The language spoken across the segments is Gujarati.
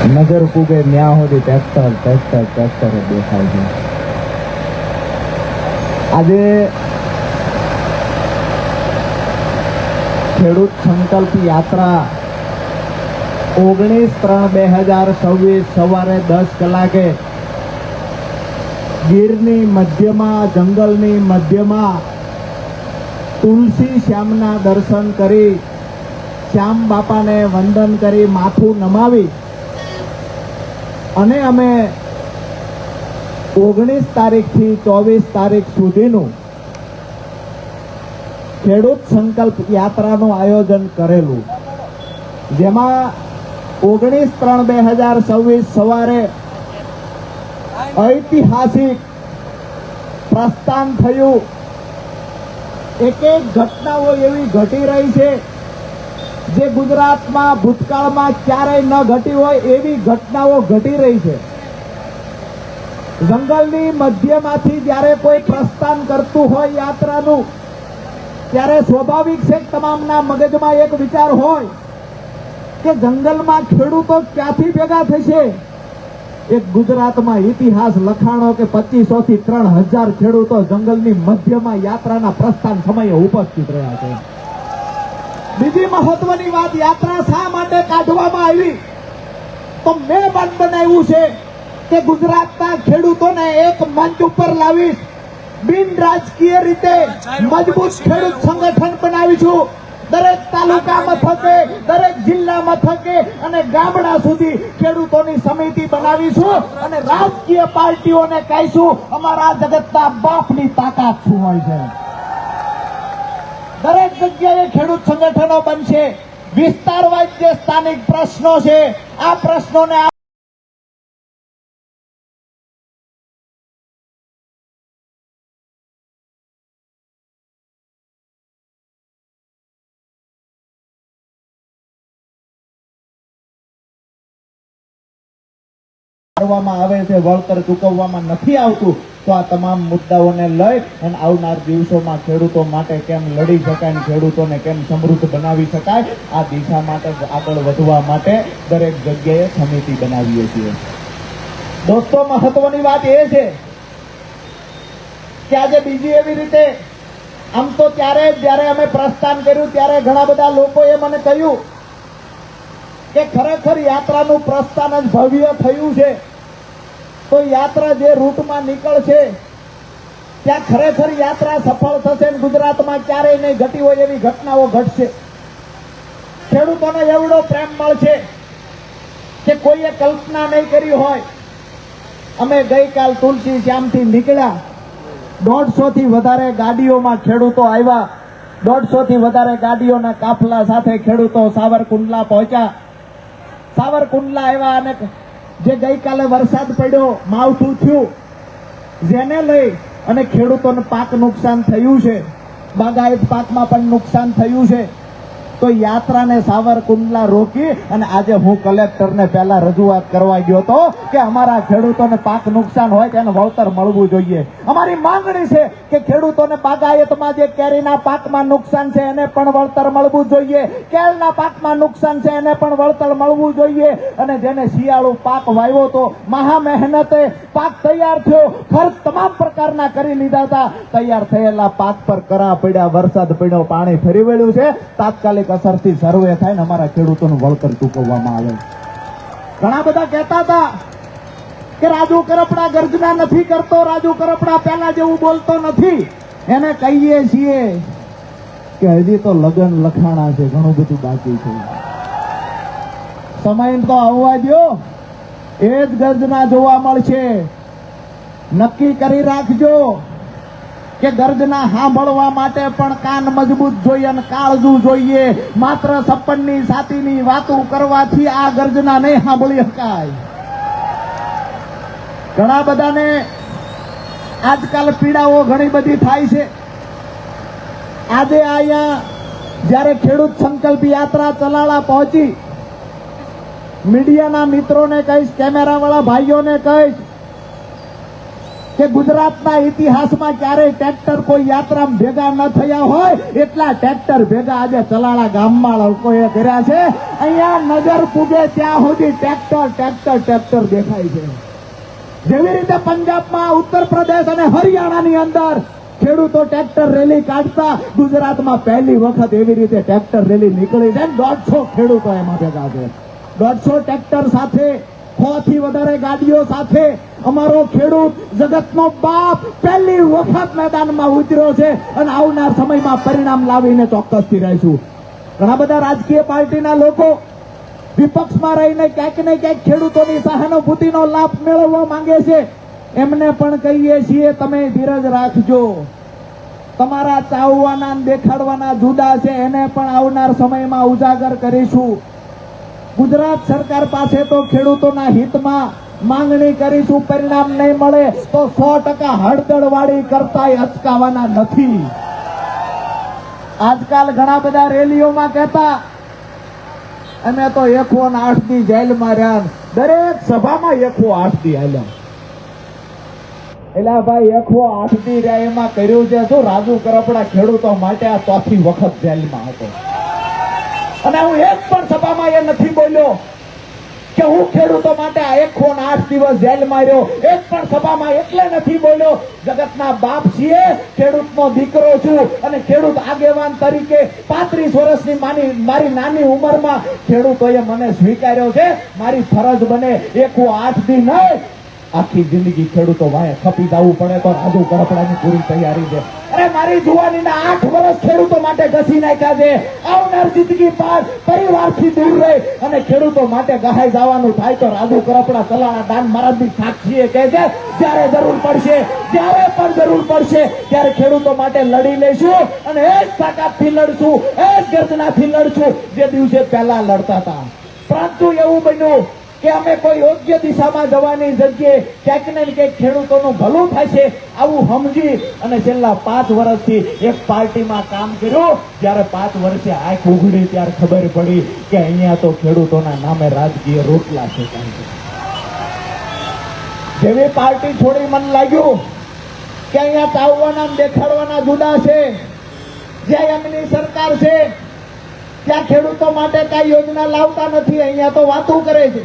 નજર પૂગે ન્યા સુધી ટ્રેક્ટર ટ્રેક્ટર ટ્રેક્ટર દેખાય છે. આજે ખેડૂત સંકલ્પ યાત્રા 19/3/2026 સવારે 10 કલાકે ગીરની મધ્યમાં, જંગલની મધ્યમાં તુલસી શ્યામના દર્શન કરી, શ્યામ બાપાને વંદન કરી, માથું નમાવી અને અમે 19 તારીખથી 24 તારીખ સુધીનું ખેડૂત સંકલ્પ યાત્રાનું આયોજન કરેલું, જેમાં 19/3/2026 સવારે ઐતિહાસિક પ્રસ્થાન થયું. એક એક ઘટનાઓ એવી ઘટી રહી છે જે ગુજરાતમાં ભૂતકાળમાં ક્યારેય ન ઘટી હોય એવી ઘટનાઓ ઘટી રહી છે. જંગલની મધ્યમાંથી જ્યારે કોઈ પ્રસ્થાન કરતું હોય યાત્રાનું, ત્યારે સ્વાભાવિક છે તમામના મગજમાં એક વિચાર હોય કે જંગલમાં ખેડૂતો ક્યાંથી ભેગા થશે. એક ગુજરાતમાં ઇતિહાસ લખાણો કે 2500 થી 3000 ખેડૂતો જંગલની મધ્યમાં યાત્રાના પ્રસ્થાન સમયે ઉપસ્થિત રહ્યા છે. બીજી મહત્વની વાત, યાત્રા શા માટે કાઢવામાં આવી, તો મેં મન બનાવ્યું છે કે ગુજરાતના ખેડૂતોને એક મંચ ઉપર લાવી બિન રાજકીય રીતે મજબૂત ખેડૂત સંગઠન બનાવીશું. દરેક તાલુકા મથકે, દરેક જિલ્લા મથકે અને ગામડા સુધી ખેડૂતોની સમિતિ બનાવીશું અને રાજકીય પાર્ટીઓને કહીશું અમારા જગતના બાપની તાકાત શું હોય છે. દરેક જગ્યાએ ખેડૂત સંગઠનો બનશે. વિસ્તારવાઇઝ જે સ્થાનિક પ્રશ્નો છે, આ પ્રશ્નોને કરવામાં આવે છે, વળતર ચૂકવવામાં નથી આવતું, તો આ તમામ મુદ્દાઓને લઈ અને આવનાર દિવસોમાં ખેડૂતો માટે કેમ લડી શકાય અને ખેડૂતોને કેમ સમૃદ્ધ બનાવી શકાય, આ દિશા માટે આગળ વધવા માટે દરેક જગ્યાએ સમિતિ બનાવીએ છીએ. દોસ્તો, મહત્વની વાત એ છે કે આજે બીજી એવી રીતે, આમ તો ત્યારે જ્યારે અમે પ્રસ્થાન કર્યું ત્યારે ઘણા બધા લોકોએ મને કહ્યું કે ખરેખર યાત્રાનું પ્રસ્થાન જ ભવ્ય થયું છે, તો યાત્રા જે રૂટમાં નીકળશે ત્યાં ખરેખર યાત્રા સફળ થશે અને ગુજરાતમાં ક્યારેય નહીં ઘટી હોય એવી ઘટનાઓ ઘટશે. ખેડૂતોને એવડો પ્રેમ મળશે કે કોઈએ કલ્પના નહીં કરી હોય. અમે ગઈકાલ તુલસી શ્યામથી નીકળ્યા, 150 થી વધારે ગાડીઓમાં ખેડૂતો આવ્યા, 150 થી વધારે ગાડીઓના કાફલા સાથે ખેડૂતો સાવરકુંડલા પહોંચ્યા. સાવરકુંડલા આવ્યા અને જે ગઈકાલે વરસાદ પડ્યો, માવઠું થયું, જેને લઈ અને ખેડૂતોને પાક નુકસાન થયું છે, બાગાયત પાકમાં પણ નુકસાન થયું છે, તો યાત્રાને સાવરકુંડલા રોકી અને આજે હું કલેક્ટરને પહેલા રજૂઆત કરવા ગયો હતો કે અમારા ખેડૂતોને પાક નુકસાન હોય તેને વળતર મળવું જોઈએ. અમારી માંગણી છે કે ખેડૂતોને બાગાયતમાં જે કેરીના પાકમાં નુકસાન છે એને પણ વળતર મળવું જોઈએ, કેળના પાકમાં નુકસાન છે એને પણ વળતર મળવું જોઈએ, અને જેને શિયાળુ પાક વાવ્યો તો મહા મહેનતે પાક તૈયાર થયો, ખર્ચ તમામ પ્રકારના કરી લીધા હતા, તૈયાર થયેલા પાક પર કરા પડ્યા, વરસાદ પડ્યો, પાણી ફરી વળ્યું છે, તાત્કાલિક અસરથી સર્વે થાય ને અમારા ખેડૂતોનું વળતર ચૂકવવામાં આવે. ઘણા બધા કહેતા હતા કે રાજુ કરપડા ગર્જના નથી કરતો, રાજુ કરપડા પહેલા જેવું બોલતો નથી. એને કહીએ છીએ કે હજી તો લગન લખાણા છે, ઘણું બધું બાકી છે. સમય તો આવવા દો, એ જ ગર્જના જોવા મળશે. નક્કી કરી રાખજો કે ગર્જના સાંભળવા માટે પણ કાન મજબૂત જોઈએ અને કાળજું જોઈએ. માત્ર સપનની સાતીની વાતો કરવાથી આ ગર્જના નહીં સાંભળી શકાય. ઘણા બધાને આજકાલ પીડાઓ ઘણી બધી થાય છે. આજે અહીંયા જ્યારે ખેડૂત સંકલ્પ યાત્રા ચલાળા પહોંચી, મીડિયાના મિત્રોને કહીશ, કેમેરાવાળા ભાઈઓને કહીશ કે ગુજરાતના ઇતિહાસમાં ક્યારેય ટ્રેક્ટર કોઈ યાત્રામાં ભેગા ન થયા હોય એટલા ટ્રેક્ટર ભેગા આજે ચલાળા ગામમાં લોકોએ કર્યા છે. અહીંયા નજર પૂગે ત્યાં સુધી ટ્રેક્ટર ટ્રેક્ટર ટ્રેક્ટર દેખાય છે. જેવી રીતે પંજાબમાં, ઉત્તર પ્રદેશ અને હરિયાણાની અંદર ખેડૂતો ટ્રેક્ટર રેલી કાઢતા, ગુજરાતમાં પહેલી વખત એવી રીતે ટ્રેક્ટર રેલી નીકળી છે. 150 ખેડૂતો એમાં ભેગા છે. 150 ટ્રેક્ટર સાથે, 100 થી વધારે ગાડીઓ સાથે અમારો ખેડૂત જગતનો બાપ પહેલી વખત મેદાનમાં ઉતર્યો છે અને આવનાર સમયમાં પરિણામ લાવીને ચોક્કસથી રહીશું. ઘણા બધા રાજકીય પાર્ટીના લોકો વિપક્ષમાં રહીને ક્યાંક ને ક્યાંક ખેડૂતોની સહાનુભૂતિનો લાભ મેળવવા માંગે છે. એમને પણ કહીએ છીએ, તમે ધીરજ રાખજો. તમારા ચાવવાના દેખાડવાના જુદા છે, એને પણ આવનાર સમયમાં ઉજાગર કરીશું. ગુજરાત સરકાર પાસે તો ખેડૂતોના હિતમાં માંગણી કરીશું. પરિણામ નહીં મળે તો 100% હળદળવાળી કરતાય અચકાવાના નથી. આજકાલ ઘણા બધા રેલીઓમાં કહેતા, અમે તો 108 દી જેલમાં રહ્યા. દરેક સભામાં 108 દી હાલ્યા. એલા ભાઈ, 108 દી રહ્યા એમાં કર્યું છે શું? રાજુ કરપડા ખેડૂતો માટે આ ચોથી વખત જેલમાં હતો અને હું એક પણ સભામાં એ નથી બોલ્યો કે હું ખેડૂતો માટે આ 108 દિવસ જેલમાં રહ્યો. એક પણ સભામાં એટલે નથી બોલ્યો. જગતના બાપ છીએ, ખેડૂતનો દીકરો છું અને ખેડૂત આગેવાન તરીકે 35 વર્ષની મારી નાની ઉંમરમાં ખેડૂતોએ મને સ્વીકાર્યો છે. મારી ફરજ બને 108 દી નહીં, આખી જિંદગી ખેડૂતો વાય ખપી જવું પડે તો રાજુ કરપડાની પૂરી તૈયારી છે. અરે મારી જુવાનીના 8 વર્ષ ખેડૂતો માટે ઘસી નાખ્યા છે. આવનાર જિંદગી બાદ પરિવારથી દૂર રહે અને ખેડૂતો માટે ગહાઈ જવાનું થાય તો રાજુ કરપડા ચલાણા દાન મહારાજની સાક્ષીએ કહે છે, જ્યારે જરૂર પડશે, જ્યારે પણ જરૂર પડશે ત્યારે ખેડૂતો માટે લડી લઈશું અને એ જ તાકાતથી લડશું, એ જ ગર્જનાથી લડશું જે દિવસે પહેલા લડતા હતા. પરંતુ એવું બન્યું કે અમે કોઈ યોગ્ય દિશામાં જવાની જગ્યાએ ક્યાંક ને ક્યાંક ખેડૂતોનું ભલું થશે આવું સમજી અને છેલ્લા 5 વર્ષથી એક પાર્ટીમાં કામ કર્યું. જ્યારે 5 વર્ષે આંખ ઉઘડી ત્યારે ખબર પડી કે અહીંયા તો ખેડૂતોના નામે રાજકીય રોટલા છે. જેવી પાર્ટી છોડી મને લાગ્યું કે અહીંયા ચાવવાના દેખાડવાના જુદા છે. જ્યાં એમની સરકાર છે ત્યાં ખેડૂતો માટે કઈ યોજના લાવતા નથી, અહીંયા તો વાતો કરે છે.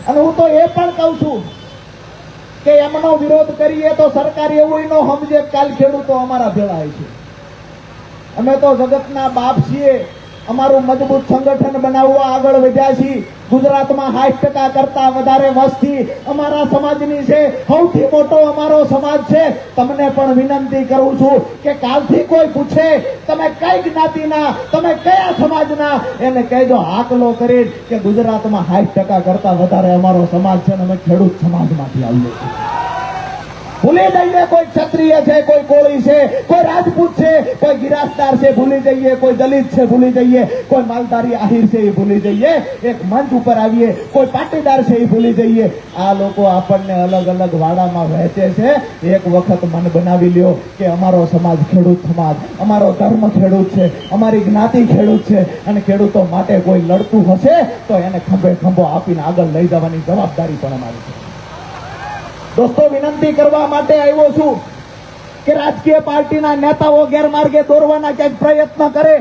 અને હું તો એ પણ કહું છું કે એમનો વિરોધ કરીએ તો સરકાર એવું ન સમજે કાલ ખેડૂતો અમારા ભેળા છે. અમે તો જગતના બાપ છીએ. અમારું મજબૂત સંગઠન બનાવવા આગળ વધ્યા છીએ. ગુજરાતમાં 60% કરતા વધારે વસ્તી અમારા સમાજની છે. સૌથી મોટો અમારો સમાજ છે. તમને પણ વિનંતી કરું છું કે કાલથી કોઈ પૂછે તમે કઈ જ્ઞાતિના, તમે કયા સમાજના, એને કહેજો હાકલો કરી કે ગુજરાતમાં 60% કરતા વધારે અમારો સમાજ છે અને અમે ખેડૂત સમાજમાંથી આવીએ છીએ. ભૂલી જઈએ કોઈ ક્ષત્રિય છે, કોઈ કોળી છે, કોઈ રાજપૂત છે, કોઈ ગિરાસદાર છે, ભૂલી જઈએ કોઈ દલિત છે, ભૂલી જઈએ કોઈ માલધારી આહિર છે, એ ભૂલી જઈએ. એક મંચ ઉપર આવીએ, કોઈ પાટીદાર છે, એ ભૂલી જઈએ. આ લોકો આપણને અલગ અલગ વાડામાં વહેંચે છે. એક વખત મન બનાવી લ્યો કે અમારો સમાજ ખેડૂત સમાજ, અમારો ધર્મ ખેડૂત છે, અમારી જ્ઞાતિ ખેડૂત છે અને ખેડૂતો માટે કોઈ લડતું હશે તો એને ખંભે ખંભો આપીને આગળ લઈ જવાની જવાબદારી પણ અમારી છે. દોસ્તો, વિનંતી કરવા માટે આવ્યો છું કે રાજકીય પાર્ટીના નેતાઓ ગેરમાર્ગે દોરવાના ક્યાંક પ્રયત્ન કરે.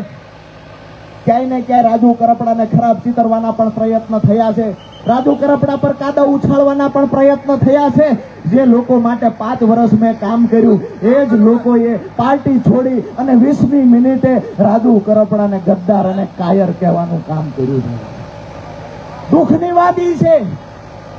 ક્યાંય ને ક્યાંય રાજુ કરપડાને ખરાબ ચિતરવાના પણ પ્રયત્ન થયા છે. રાજુ કરપડા પર કાદવ ઉછાળવાના પણ પ્રયત્ન થયા છે. જે લોકો માટે 5 વર્ષ મેં કામ કર્યું એ જ લોકોએ પાર્ટી છોડી અને 20મી મિનિટે રાજુ કરપડાને ગદ્દાર અને કાયર કહેવાનું કામ કર્યું છે. દુઃખની વાત એ છે,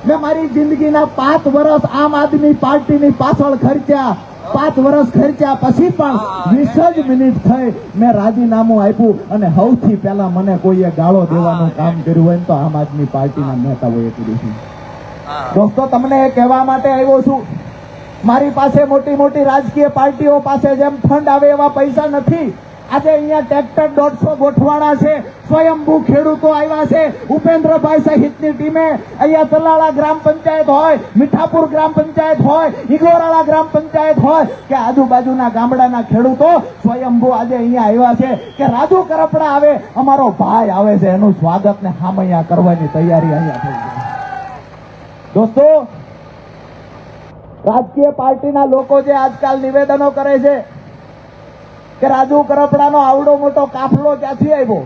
મેં મારી જિંદગીના 5 વર્ષ આમ આદમી પાર્ટીની પાછળ ખર્ચ્યા. 5 વર્ષ ખર્ચ્યા પછી પણ 20 જ મિનિટ થઈ મેં રાજીનામું આપ્યું અને સૌથી પહેલા મને કોઈએ ગાળો દેવાનું કામ કર્યું હોય તો આમ આદમી પાર્ટીના નેતાઓએ કર્યું છે. દોસ્તો, તમને એ કહેવા માટે આવ્યો છું, મારી પાસે મોટી મોટી રાજકીય પાર્ટીઓ પાસે જેમ ફંડ આવે એવા પૈસા નથી. આજે અહીંયા ટ્રેક્ટર 150 ગોઠવાણા છે. સ્વયંભૂ ખેડૂતો આવ્યા છે. ઉપેન્દ્રભાઈ સહિતની ટીમે અહીંયા ચલાળા ગ્રામ પંચાયત હોય, મીઠાપુર ગ્રામ પંચાયત હોય, ઇગોરાળા ગ્રામ પંચાયત હોય કે આજુબાજુના ગામડાના ખેડૂતો સ્વયંભૂ આજે અહીંયા આવ્યા છે કે રાજુ કરપડા આવે, અમારો ભાઈ આવે છે, એનું સ્વાગત ને હામૈયા કરવાની તૈયારી અહીંયા થઈ છે. દોસ્તો, રાજકીય પાર્ટીના લોકો જે આજકાલ નિવેદનો કરે છે કે રાજુ કરપડાનો આવડો મોટો કાફલો ક્યાંથી આવ્યો,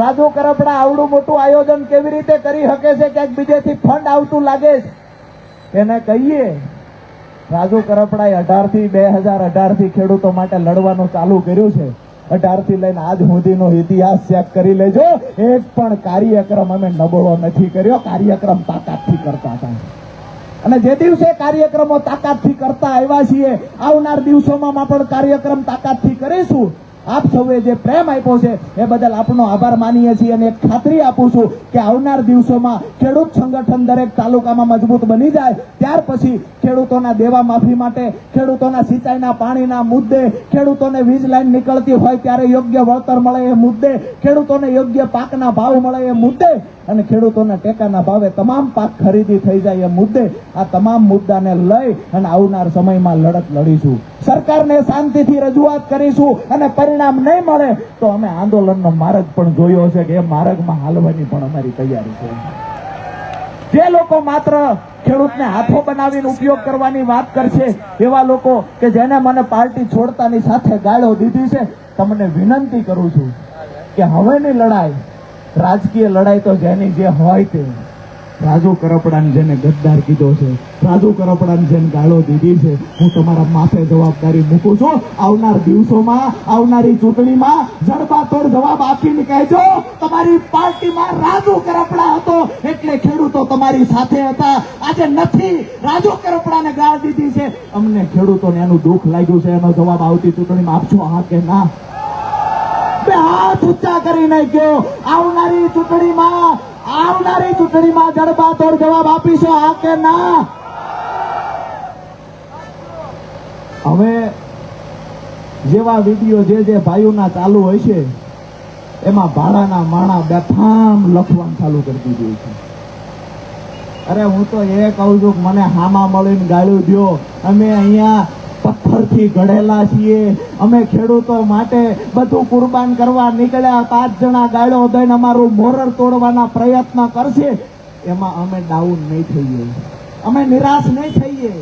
રાજુ કરપડા આવડું મોટું આયોજન કેવી રીતે કરી શકે છે, ક્યાંક બીજેથી ફંડ આવતું લાગે છે. એને કહીએ રાજુ કરપડાએ 18 થી 2018 થી ખેડૂતો માટે લડવાનું ચાલુ કર્યું છે. 18 થી લઈને આજ સુધીનો ઇતિહાસ ચેક કરી લેજો. એક પણ કાર્યક્રમ અમે નબળો નથી કર્યો. કાર્યક્રમ તાકાતથી કરતા હતા અને જે દિવસે કાર્યક્રમો તાકાતથી કરતા આવ્યા છીએ, આવનાર દિવસોમાં પણ કાર્યક્રમ તાકાતથી કરીશું. આપ સૌએ જે પ્રેમ આપ્યો છે એ બદલ આપનો આભાર માનીએ છીએ અને એક ખાતરી આપું છું કે આવનાર દિવસોમાં ખેડૂત સંગઠન દરેક તાલુકામાં મજબૂત બની જાય. ત્યાર પછી ખેડૂતોના દેવા માફી માટે, ખેડૂતોના સિંચાઈના પાણીના મુદ્દે, ખેડૂતોને વીજ લાઈન નીકળતી હોય ત્યારે યોગ્ય વળતર મળે એ મુદ્દે, ખેડૂતોને યોગ્ય પાકના ભાવ મળે એ મુદ્દે અને ખેડૂતોના ટેકાના ભાવે તમામ પાક ખરીદી થઈ જાય એ મુદ્દે આ તમામ મુદ્દાને લઈ અને આવનાર સમયમાં લડત લડીશું. સરકારને શાંતિથી રજૂઆત કરીશું અને પરિણામ નહીં મળે તો અમે આંદોલનનો માર્ગ પણ જોયો છે કે એ માર્ગમાં હાલવાની પણ અમારી તૈયારી છે. જે લોકો માત્ર ખેડૂતને હાથો બનાવીને ઉપયોગ કરવાની વાત કરશે એવા લોકો કે જેને મને પાર્ટી છોડતાની સાથે ગાળો દીધી છે, તમને વિનંતી કરું છું કે હવેની લડાઈ, રાજકીય લડાઈ તો જેની જે હોય તે, રાજુ કરપડાને જેને ગદ્દાર કીધો છે, રાજુ કરપડાને જેને ગાળો દીધી છે, હું તમારા માથે જવાબદારી મૂકું છું. આવનાર દિવસોમાં, આવનારી ચૂંટણીમાં જડબાતોડ જવાબ આપીને કહેજો તમારી પાર્ટીમાં રાજુ કરપડા હતો એટલે ખેડૂતો તમારી સાથે હતા. આજે નથી, રાજુ કરપડાને ગાળ દીધી છે, અમને ખેડૂતોને એનું દુઃખ લાગ્યું છે. એનો જવાબ આવતી ચૂંટણીમાં આપશો, હા કે ના? હાથ ઊંચા કરીને ગયો આવનારી ચૂંટણીમાં જડબાતોડ જવાબ આપીશો, હા કે ના? હવે જેવા વિડીયો જે ભાઈઓના ચાલુ હોય છે એમાં ભાડાના માણા બેફામ લખવાનું ચાલુ કરી દીધું છે. અરે હું તો એ કહું છું કે મને હામા મળીને ગાળ્યું દ્યો. અમે અહીંયા પથ્થરથી ઘડેલા છીએ. અમે ખેડૂતો માટે બધું કુરબાન કરવા નીકળ્યા. 5 જણા ગાળો દઈને અમારું મોરર તોડવાના પ્રયત્ન કરશે, એમાં અમે ડાઉન નહીં થઈએ, અમે નિરાશ નહીં થઈએ.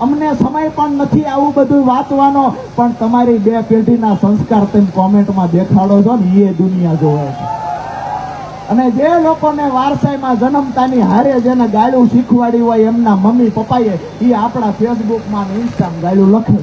અમને સમય પણ નથી આવું બધું વાંચવાનો, પણ તમારી 2 પેઢીના સંસ્કાર તમે કોમેન્ટમાં દેખાડો છો ને એ દુનિયા જોવે છે. અને જે લોકોને વારસાઈમાં જન્મતાની હારે જેને ગાળું શીખવાડી હોય એમના મમ્મી પપ્પાએ એ આપણા ફેસબુકમાં ને ઇન્સ્ટામાં ગાળું લખે.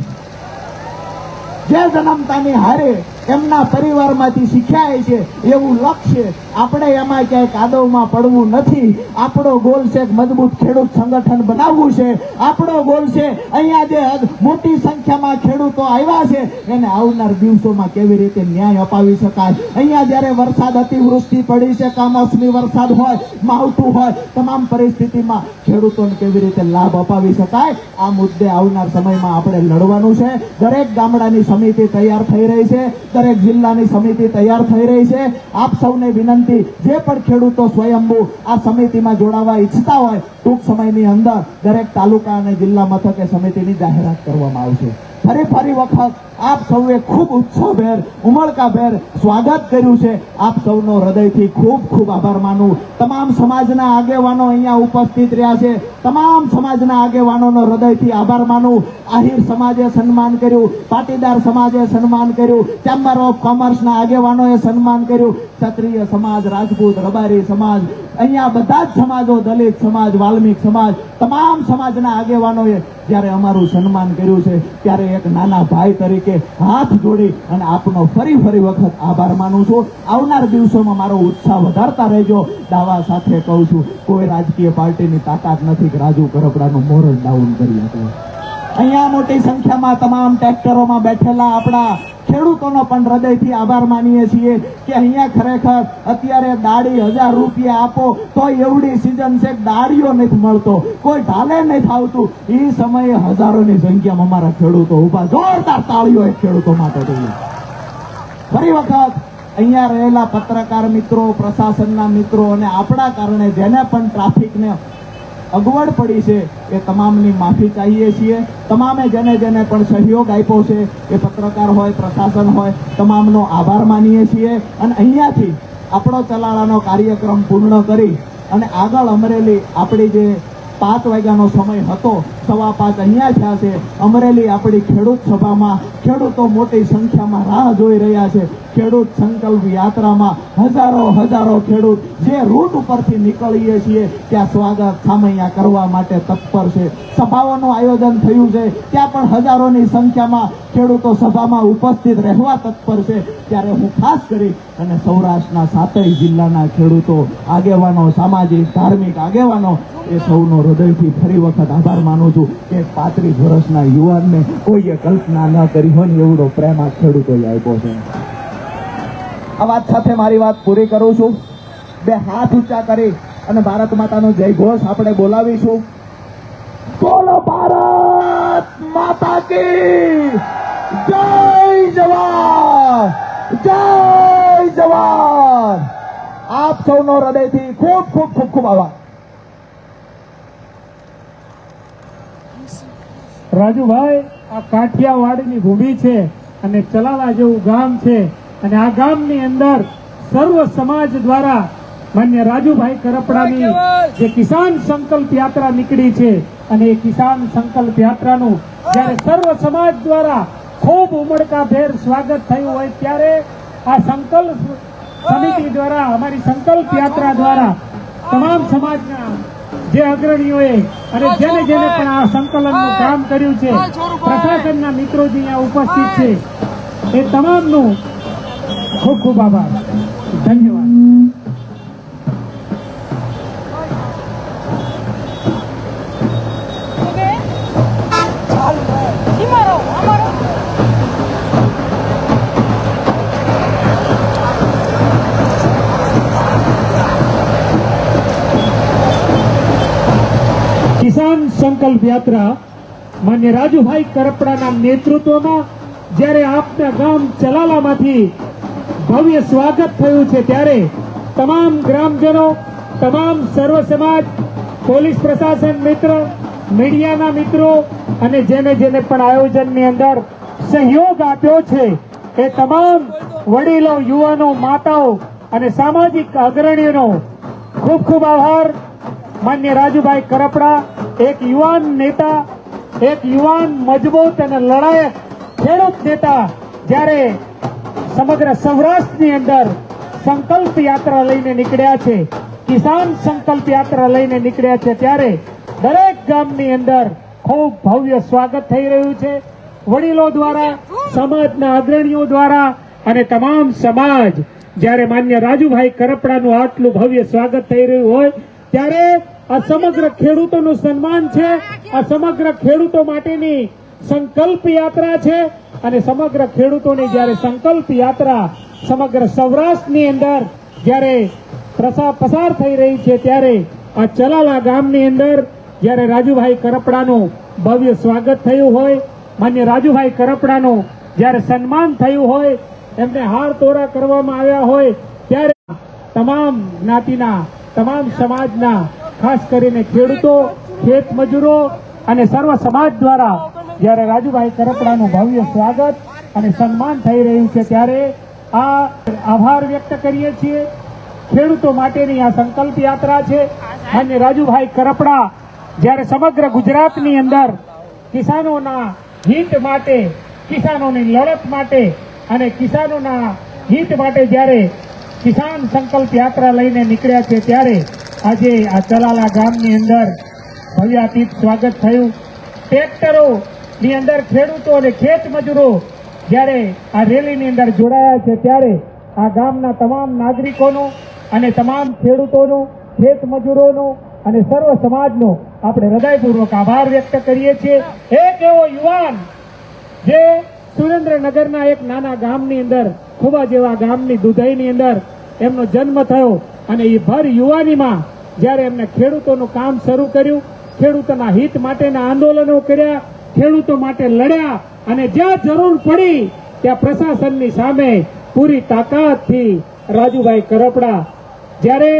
જે જન્મતાની હારે એમના પરિવારમાંથી શીખ્યા છે એવું લક્ષ્ય. આપણે એમાં ક્યાંય કાદવમાં પડવું નથી. આપણો ગોલ છે મજબૂત ખેડૂત સંગઠન બનાવવું છે. આપણો ગોલ છે અહીંયા જે મોટી સંખ્યામાં ખેડૂતો આવ્યા છે એને આવનાર દિવસોમાં કેવી રીતે ન્યાય અપાવી શકાય. અહીંયા જયારે વરસાદ, અતિવૃષ્ટિ પડી છે, કમોસમી વરસાદ હોય, માવઠું હોય, તમામ પરિસ્થિતિમાં ખેડૂતોને કેવી રીતે લાભ અપાવી શકાય, આ મુદ્દે આવનાર સમયમાં આપણે લડવાનું છે. દરેક ગામડાની સમિતિ તૈયાર થઈ રહી છે, દરેક જિલ્લાની સમિતિ તૈયાર થઈ રહી છે. આપ સૌને વિનંતી, જે પણ ખેડૂતો સ્વયંભૂ આ સમિતિમાં જોડાવા ઈચ્છતા હોય, ટૂંક સમયની અંદર દરેક તાલુકા અને જિલ્લા મથકે સમિતિની જાહેરાત કરવામાં આવશે. ફરી વખત આપ સૌએ ખૂબ ઉત્સાહભેર, ઉમળકાભેર સ્વાગત કર્યું છે. આપ સૌનો હૃદયથી ખૂબ આભાર માનું. તમામ સમાજના આગેવાનો અહીંયા ઉપસ્થિત રહ્યા છે. તમામ સમાજના આગેવાનોનો હૃદયથી આભાર માનું. આહિર સમાજે સન્માન કર્યું, પાટીદાર સમાજે સન્માન કર્યું, ચેમ્બર ઓફ કોમર્સના આગેવાનોએ સન્માન કર્યું, ક્ષત્રિય સમાજ, રાજપૂત, રબારી સમાજ, અહીંયા બધા જ સમાજો, દલિત સમાજ, વાલ્મીક સમાજ, તમામ સમાજના આગેવાનોએ જ્યારે અમારું સન્માન કર્યું છે ત્યારે એક નાના ભાઈ તરીકે હાથ જોડી અને આપનો ફરી વખત આભાર માનું છું. આવનાર દિવસોમાં મારો ઉત્સાહ વધારતા રહેજો. દાવા સાથે કહું છું, કોઈ રાજકીય પાર્ટીની તાકાત નથી કે રાજુ કરપડાનું મોરલ ડાઉન કરી શકે. અહીંયા મોટી સંખ્યામાં તમામ ટ્રેક્ટરોમાં બેઠેલા આપણા ખેડૂતોનો પણ હૃદયથી આભાર માનીએ છીએ કે અહીંયા ખરેખર અત્યારે દાડી 1000 રૂપિયા આપો તો એવડી સિઝન છે, દાડીઓ નથી મળતો, કોઈ ઢાલે નથી આવતું. એ સમયે હજારોની સંખ્યામાં અમારા ખેડૂતો ઉભા. જોરદાર તાળીઓ એક ખેડૂતો માટે જોઈએ. ફરી વખત અહીંયા રહેલા પત્રકાર મિત્રો, પ્રશાસનના મિત્રો અને આપણા કારણે જેને પણ ટ્રાફિકને અગવડ પડી છે એ તમામની માફી ચાહીએ છીએ. તમામે જેને પણ સહયોગ આપ્યો છે એ પત્રકાર હોય, પ્રશાસન હોય, તમામનો આભાર માનીએ છીએ. અને અહીંયાથી આપણો ચલાળાનો કાર્યક્રમ પૂર્ણ કરી અને આગળ અમરેલી આપણી જે 5 વાગ્યાનો સમય હતો 5:15 અહીંયા થયા છે. અમરેલી આપણી ખેડૂત સભામાં ખેડૂતો મોટી સંખ્યામાં રાહ જોઈ રહ્યા છે. ખેડૂત સંકલ્પ યાત્રામાં હજારો ખેડૂત જે રૂટ ઉપરથી નીકળીએ છીએ ત્યાં સ્વાગત ખામૈયા કરવા માટે તત્પર છે. સભાઓનું આયોજન થયું છે ત્યાં પણ હજારોની સંખ્યામાં ખેડૂતો સભામાં ઉપસ્થિત રહેવા તત્પર છે. ત્યારે હું ખાસ કરી અને સૌરાષ્ટ્રના 7 જિલ્લાના ખેડૂતો આગેવાનો, સામાજિક ધાર્મિક આગેવાનો એ સૌનો હૃદયથી ફરી વખત આભાર માનું છું કે 35 વર્ષના યુવાનને કોઈએ કલ્પના ન કરી હોય ને એવડો પ્રેમ આ ખેડૂતોએ આપ્યો છે. આ વાત સાથે મારી વાત પૂરી કરું છું. 2 હાથ ઊંચા કરી અને ભારત માતાનો જય ઘોષ આપણે બોલાવીશું. બોલો ભારત માતા કી જય! જવાન જય જવાન! આપ સૌનો હૃદયથી ખૂબ ખૂબ ખૂબ ખૂબ આભાર. રાજુભાઈ, આ કાઠિયાવાડની ભૂમિ છે અને ચલાલા જેવું ગામ છે અને આ ગામની અંદર સર્વ સમાજ દ્વારા માન્ય રાજુભાઈ કરપડાની જે કિસાન સંકલ્પ યાત્રા નીકળી છે અને એ કિસાન સંકલ્પ યાત્રાનું જ્યારે સર્વ સમાજ દ્વારા ખૂબ ઉમળકાભેર સ્વાગત થયું હોય ત્યારે આ સંકલ્પ સમિતિ દ્વારા, અમારી સંકલ્પ યાત્રા દ્વારા તમામ સમાજના જે અગ્રણીઓએ અને જેને પણ આ સંકલનનું કામ કર્યું છે, પ્રશાસનના મિત્રો જે અહીંયા ઉપસ્થિત છે, એ તમામનું ખૂબ ખૂબ આભાર. ધન્યવાદ. કિસાન સંકલ્પ યાત્રા માન્ય રાજુભાઈ કરપડાના નેતૃત્વમાં જ્યારે આપના ગામ ચલાલામાંથી ભવ્ય સ્વાગત થયું છે ત્યારે તમામ ગ્રામજનો, તમામ સર્વ સમાજ, પોલીસ પ્રશાસન મિત્ર, મીડિયાના મિત્રો અને જેને પણ આયોજનની અંદર સહયોગ આપ્યો છે એ તમામ વડીલો, યુવાનો, માતાઓ અને સામાજિક અગ્રણીઓનો ખૂબ ખૂબ આભાર. માન્ય રાજુભાઈ કરપડા એક યુવાન નેતા, એક યુવાન મજબૂત અને લડાયક ખેડૂત નેતા જ્યારે સમગ્ર સૌરાષ્ટ્રની અંદર સંકલ્પ યાત્રા લઈને નીકળ્યા છે, કિસાન સંકલ્પ યાત્રા લઈને નીકળ્યા છે ત્યારે દરેક ગામની અંદર ખૂબ ભવ્ય સ્વાગત થઈ રહ્યું છે. વડીલો દ્વારા, સમાજના અગ્રણીઓ દ્વારા અને તમામ સમાજ જ્યારે માન્ય રાજુભાઈ કરપડાનું આટલું ભવ્ય સ્વાગત થઈ રહ્યું હોય ત્યારે આ સમગ્ર ખેડૂતોનું સન્માન છે. આ સમગ્ર ખેડૂતો માટેની સંકલ્પ યાત્રા છે અને સમગ્ર ખેડૂતોની જ્યારે સંકલ્પ યાત્રા સમગ્ર સૌરાષ્ટ્રની અંદર જ્યારે પસાર થઈ રહી છે ત્યારે આ ચલાલા ગામની અંદર જ્યારે રાજુભાઈ કરપડાનું ભવ્ય સ્વાગત થયું હોય, માન્ય રાજુભાઈ કરપડાનું જ્યારે સન્માન થયું હોય, એમને હાર તોરા કરવામાં આવ્યા હોય ત્યારે તમામ જ્ઞાતિના, તમામ સમાજના, ખાસ કરીને ખેડૂતો, ખેત મજૂરો અને સર્વ સમાજ દ્વારા જ્યારે રાજુભાઈ કરપડાનું ભવ્ય સ્વાગત અને સન્માન થઈ રહ્યું છે ત્યારે આ આભાર વ્યક્ત કરીએ છીએ. ખેડૂતો માટેની આ સંકલ્પ યાત્રા છે. માન્ય રાજુભાઈ કરપડા જ્યારે સમગ્ર ગુજરાતની અંદર કિસાનોના હિત માટે, કિસાનોની લડત માટે અને કિસાનોના હિત માટે જ્યારે કિસાન સંકલ્પ યાત્રા લઈને નીકળ્યા છે ત્યારે આજે આ ચલાલા ગામની અંદર ભવ્યાતીત સ્વાગત થયું. ટ્રેક્ટરોની અંદર ખેડૂતો અને ખેત મજૂરો જ્યારે આ રેલીની અંદર જોડાયા છે ત્યારે આ ગામના તમામ નાગરિકોનું અને તમામ ખેડૂતોનું, ખેત મજૂરોનું અને સર્વ સમાજનો આપણે હૃદયપૂર્વક આભાર વ્યક્ત કરીએ છીએ. એક એવો યુવાન જે સુરેન્દ્રનગરના એક નાના ગામની અંદર, ખુબા જેવા ગામની દુધઈની અંદર એમનો જન્મ થયો અને એ ભર યુવાનીમાં જ્યારે એમને ખેડૂતોનું કામ શરૂ કર્યું, ખેડૂતોના હિત માટેના આંદોલનો કર્યા, ખેડૂતો માટે લડ્યા અને જ્યાં જરૂર પડી ત્યાં પ્રશાસનની સામે પૂરી તાકાતથી રાજુભાઈ કરપડા જ્યારે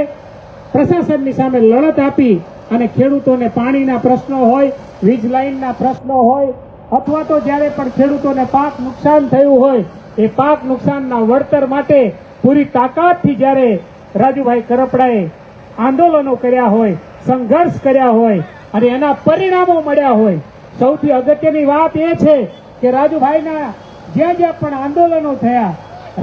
પ્રશાસનની સામે લડત આપી અને ખેડૂતોને પાણીના પ્રશ્નો હોય, વીજ લાઈનના પ્રશ્નો હોય અથવા તો જ્યારે પણ ખેડૂતોને પાક નુકસાન થયું હોય એ પાક નુકસાનના વળતર માટે પૂરી તાકાતથી જ્યારે રાજુભાઈ કરપડાએ આંદોલનો કર્યા હોય, સંઘર્ષ કર્યા હોય અને એના પરિણામો મળ્યા હોય. સૌથી અગત્યની વાત એ છે કે રાજુભાઈના જ્યાં જ્યાં પણ આંદોલનો થયા,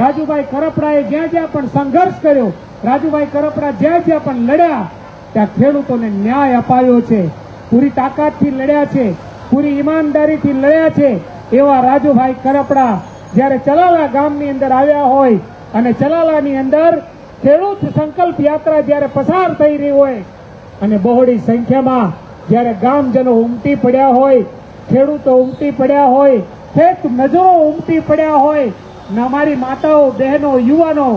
રાજુભાઈ કરપડાએ જ્યાં જ્યાં પણ સંઘર્ષ કર્યો, રાજુભાઈ કરપડા જ્યાં જ્યાં પણ લડ્યા, ત્યાં ખેડૂતોને ન્યાય અપાયો છે. પૂરી તાકાતથી લડ્યા છે, પૂરી ઈમાનદારીથી લડ્યા છે. એવા રાજુભાઈ કરપડા જ્યારે ચલાલા ગામની અંદર આવ્યા હોય અને ચલાલાની અંદર ખેડૂત સંકલ્પ યાત્રા જ્યારે પસાર થઈ રહી હોય અને બહોળી સંખ્યામાં જ્યારે ગામજનો ઉમટી પડ્યા હોય, ખેડૂતો ઉમટી પડ્યા હોય, ખેત મજૂરો ઉમટી પડ્યા હોય, ને અમારી માતાઓ, બહેનો, યુવાનો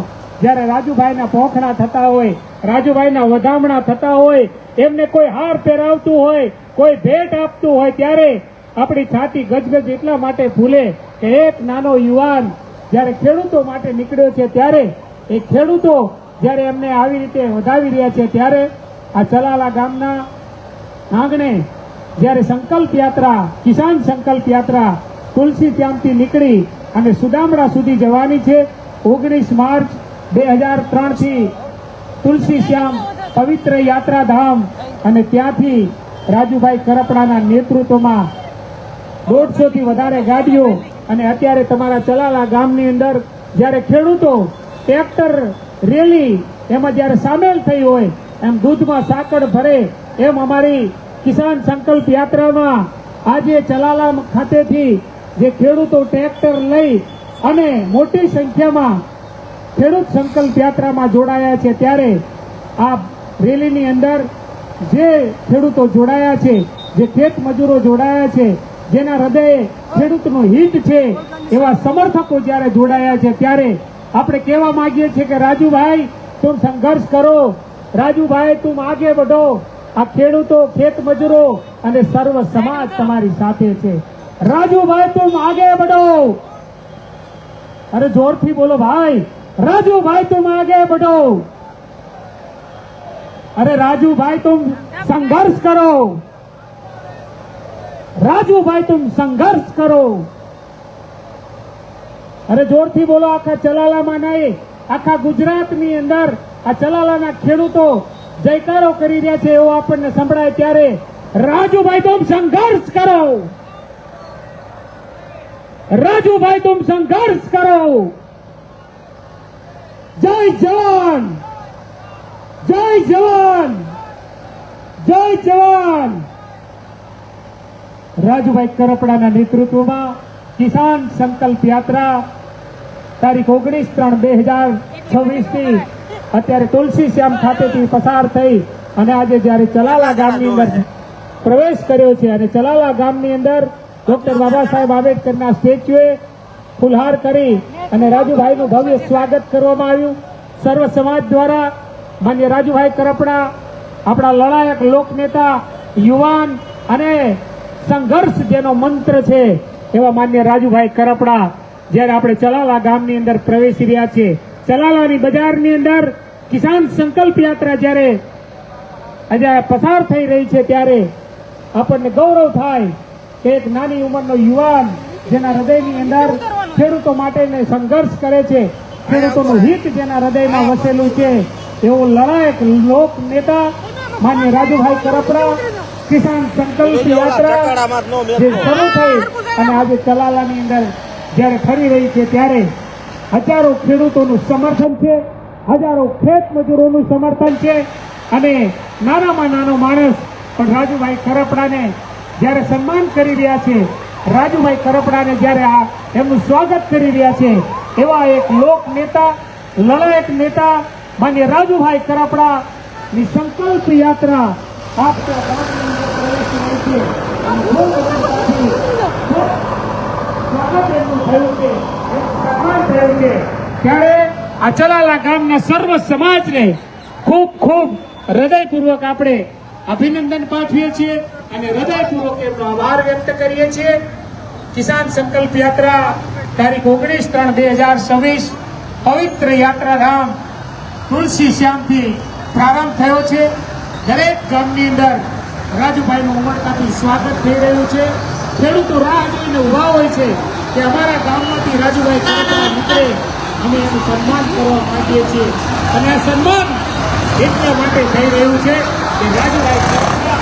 જ્યારે રાજુભાઈના પોખણા થતા હોય, રાજુભાઈના વધામણા થતા હોય, એમને કોઈ હાર પહેરાવતું હોય, કોઈ ભેટ આપતું હોય, ત્યારે આપણી છાતી ગજગજ એટલા માટે ફૂલે કે એક નાનો યુવાન જ્યારે ખેડૂતો માટે નીકળ્યો છે, ત્યારે એ ખેડૂતો જ્યારે એમને આવી રીતે વધાવી રહ્યા છે, ત્યારે આ ચલાલા ગામના આંગણે જ્યારે સંકલ્પ યાત્રા, કિસાન સંકલ્પ યાત્રા તુલસી શ્યામથી નીકળી અને સુદામડા સુધી જવાની છે. 19 માર્ચ 2003 થી તુલસી શ્યામ પવિત્ર યાત્રાધામ અને ત્યાંથી રાજુભાઈ કરપડાના નેતૃત્વમાં 150 થી વધારે ગાડીઓ અને અત્યારે તમારા ચલાલા ગામની અંદર જ્યારે ખેડૂતો ટ્રેક્ટર રેલી એમાં જ્યારે સામેલ થઈ હોય, એમ દૂધમાં સાકર ભરે એમ અમારી કિસાન સંકલ્પ યાત્રામાં આજે ચલાલા ખાતેથી જે ખેડૂતો ટ્રેક્ટર લઈ અને મોટી સંખ્યામાં ખેડૂત સંકલ્પ યાત્રામાં જોડાયા છે, ત્યારે આ રેલીની અંદર જે ખેડૂતો જોડાયા છે, જે ખેત મજૂરો જોડાયા છે, જેના હૃદયે ખેડૂતનું હિત છે, એવા સમર્થકો જ્યારે જોડાયા છે, ત્યારે આપણે કહેવા માંગીએ છીએ કે રાજુભાઈ તુમ સંઘર્ષ કરો, રાજુભાઈ તુમ આગે बढ़ो. આ ખેડૂતો, ખેત મજૂરો અને સર્વ સમાજ તમારી સાથે છે. રાજુભાઈ તુમ આગે बढ़ो. અરે જોરથી બોલો ભાઈ, રાજુભાઈ તુમ આગે बढ़ो. अरे राजूभाई तुम संघर्ष करो, राजूभाई तुम संघर्ष करो. अरे जोरથી બોલો. આખા ચલાલામાં નહીં, આખા ગુજરાતની અંદર આ ચલાલાના ખેડૂતો જયકારો કરી રહ્યા છે એવો આપણને સંભળાય, ત્યારે રાજુભાઈ तुम संघर्ष करो, રાજુભાઈ तुम संघर्ष करो. जय जवान, जय जवान, जय जवान. રાજુભાઈ કરપડાના નેતૃત્વમાં કિસાન સંકલ્પ યાત્રા તારીખ 19/3/2026 થી અત્યારે તુલસી શ્યામ ખાતેથી પસાર થઈ અને આજે જ્યારે ચલાલા ગામની અંદર પ્રવેશ કર્યો છે અને ચલાલા ગામની અંદર ડોક્ટર બાબા સાહેબ આંબેડકરના સ્ટેચ્યુએ ફુલહાર કરી અને રાજુભાઈનું ભવ્ય સ્વાગત કરવામાં આવ્યું. સર્વ સમાજ દ્વારા માન્ય રાજુભાઈ કરપડા આપણા લડાયક લોકનેતા, યુવાન અને સંઘર્ષ જેનો મંત્ર છે એવા માન્ય રાજુભાઈ કરપડા જ્યારે આપણે ચલાલા ગામની અંદર પ્રવેશી રહ્યા છે, ચલાલાની બજારની અંદર કિસાન સંકલ્પ યાત્રા જ્યારે આજે પસાર થઈ રહી છે, ત્યારે આપણને ગૌરવ થાય કે એક નાની ઉંમરનો યુવાન જેના હૃદયની અંદર ખેડૂતો માટે સંઘર્ષ કરે છે, ખેડૂતોનું હિત જેના હૃદયમાં વસેલું છે, એવો લડાયક લોક નેતા માન્ય રાજુભાઈ કરપડા કિસાન સંકલ્પ યાત્રા જે શરૂ થઈ અને આજે ચલાલાની અંદર જ્યારે ફરી રહી છે, ત્યારે હજારો ખેડૂતોનું સમર્થન છે, હજારો ખેત મજૂરોનું સમર્થન છે અને નાનામાં નાનો માણસ પણ રાજુભાઈ કરપડાને જ્યારે સન્માન કરી રહ્યા છે, રાજુભાઈ કરપડાને જ્યારે આ એમનું સ્વાગત કરી રહ્યા છે, એવા એક લોક નેતા, લડાયક નેતા માન્ય રાજુભાઈ કરપડાની સંકલ્પ યાત્રા આપણા ગામની અંદર પ્રવેશી રહી છે અને ખૂબ ઉત્સાહથી સ્વાગત એમનું થયું છે, સન્માન થયું છે. ત્યારે આ ચલાલા ગામના સર્વ સમાજને ખૂબ ખૂબ હૃદયપૂર્વક આપણે અભિનંદન પાઠવીએ છીએ અને હૃદયપૂર્વક એમનો આભાર વ્યક્ત કરીએ છીએ. કિસાન સંકલ્પ યાત્રા તારીખ 19/3/2026 પવિત્ર યાત્રાધામ તુલસી શ્યામથી પ્રારંભ થયો છે. દરેક ગામની અંદર રાજુભાઈનું ઉમળકાથી સ્વાગત થઈ રહ્યું છે. ખેડૂતો રાહ જોઈને ઉભા હોય છે કે અમારા ગામમાંથી રાજુભાઈ કરપડા નીકળે, અમે એનું સન્માન કરવા માંગીએ છીએ અને આ સન્માન એટલા માટે થઈ રહ્યું છે કે રાજુભાઈ કરપડા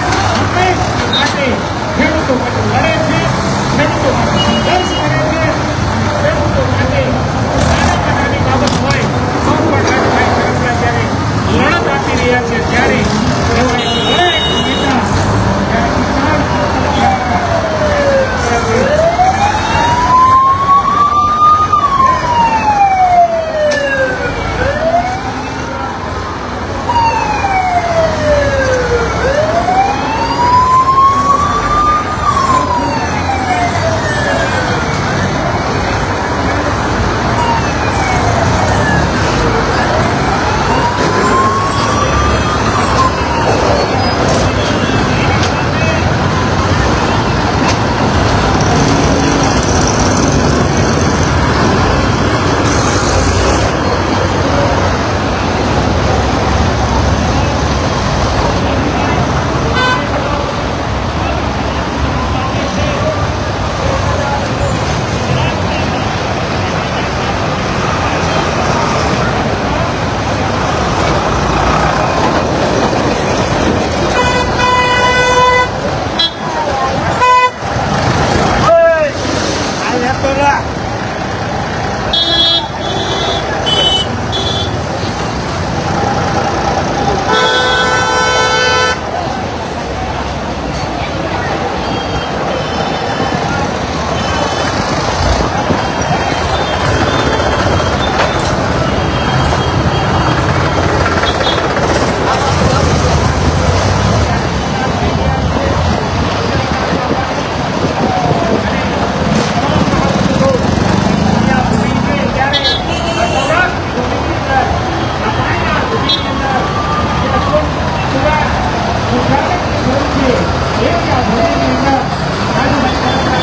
છે એ આ ભવનની અંદર રાજુભાઈ કરપડા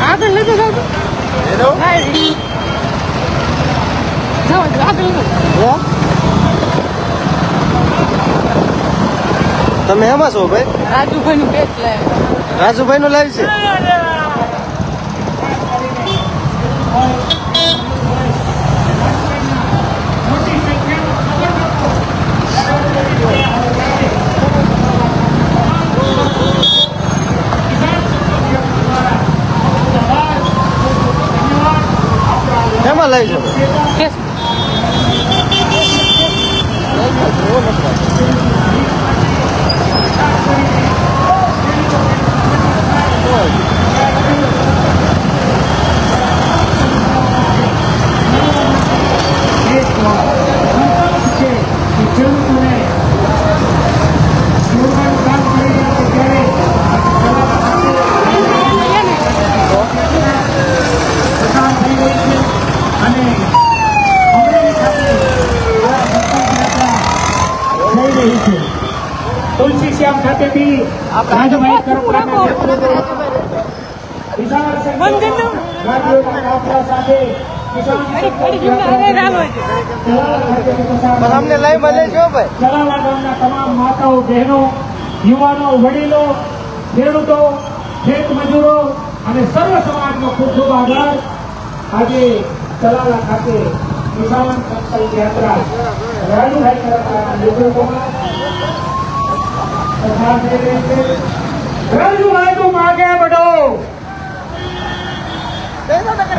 આગળ લેતો જાવ તો હેલો જાવ આગળ લેતો તમે એમાં છો ભાઈ? રાજુભાઈ નું પેટ લે રાજુભાઈ નું લાઈવ છે. મોટી એમાં લાઈવ છે. તુલસી શ્યામ ખાતેથી રાજુભાઈ કરપડાના વિશાળ સંખ્યામાં ગાડીઓના કાફલા સાથે કિસાન સંકલ્પ યાત્રા પણ અમને લાઈવ માં લેજો ભાઈ. ચલાલા ગામના તમામ માતાઓ બહેનો યુવાનો વડીલો ખેડૂતો ખેત મજૂરો અને સર્વ સમાજનો ખૂબ ખૂબ આભાર. આજે ચલાલા ખાતે કિસાન સંકલ્પ યાત્રા રાજુભાઈ કરપડાના નેતૃત્વમાં રાજુભાઈ तुम आगे बढ़ो,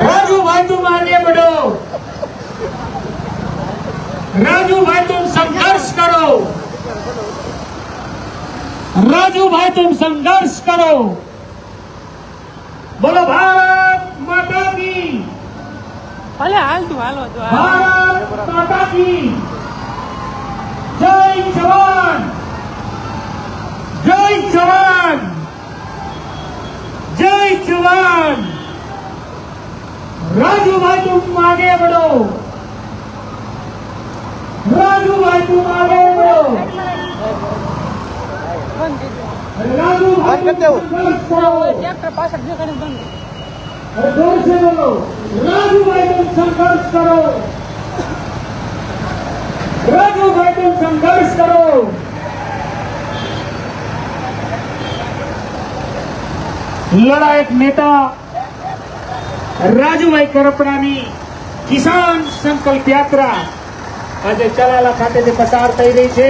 राजूभाई तुम आगे बढ़ो, राजूभाई तुम संघर्ष करो, राजूभाई तुम संघर्ष करो. बोलो भारत माता की, ભલે હાલ તું હાલો તો भारत माता की जय जवान, जय जवान, जय जवान. राजूभाई तुम आगे बढ़ो, राजूभाई तुम आगे बढ़ो, राजूभाई બંધ કરી દેવું. संघर्ष करो. ટ્રેક્ટર પાછળ જે કરીને બંધ अरे जोर से बोलो, राजूभाई तुम संघर्ष करो, राजूभाई तुम संघर्ष करो. લડાયક નેતા રાજુભાઈ કરપડાની કિસાન સંકલ્પ યાત્રા આજે ચલાલા ખાતેથી પસાર થઈ રહી છે.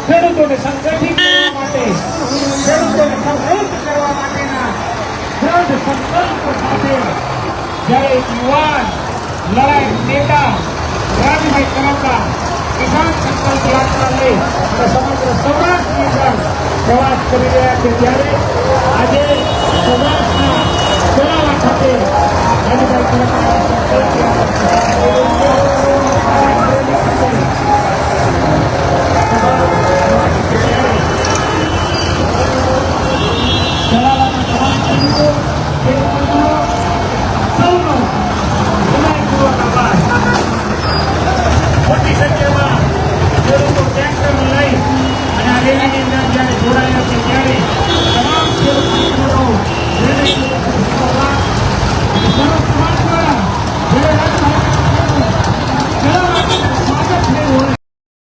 ખેડૂતોને સંગઠિત કરવા માટે, ખેડૂતોને સમૃદ્ધ કરવા માટેના દ્રઢ સંકલ્પ સાથે જ્યારે એક યુવાન લડાયક નેતા રાજુભાઈ કરપડા કિસાન સંકલ્પ યાત્રા લઈ અને સમગ્ર સૌરાષ્ટ્રની અંદર પ્રવાસ કરી રહ્યા છે ત્યારે આજે સૌરાષ્ટ્રના ચલાલા ખાતે રાજુભાઈ કરપડાની સંકલ્પ યાત્રા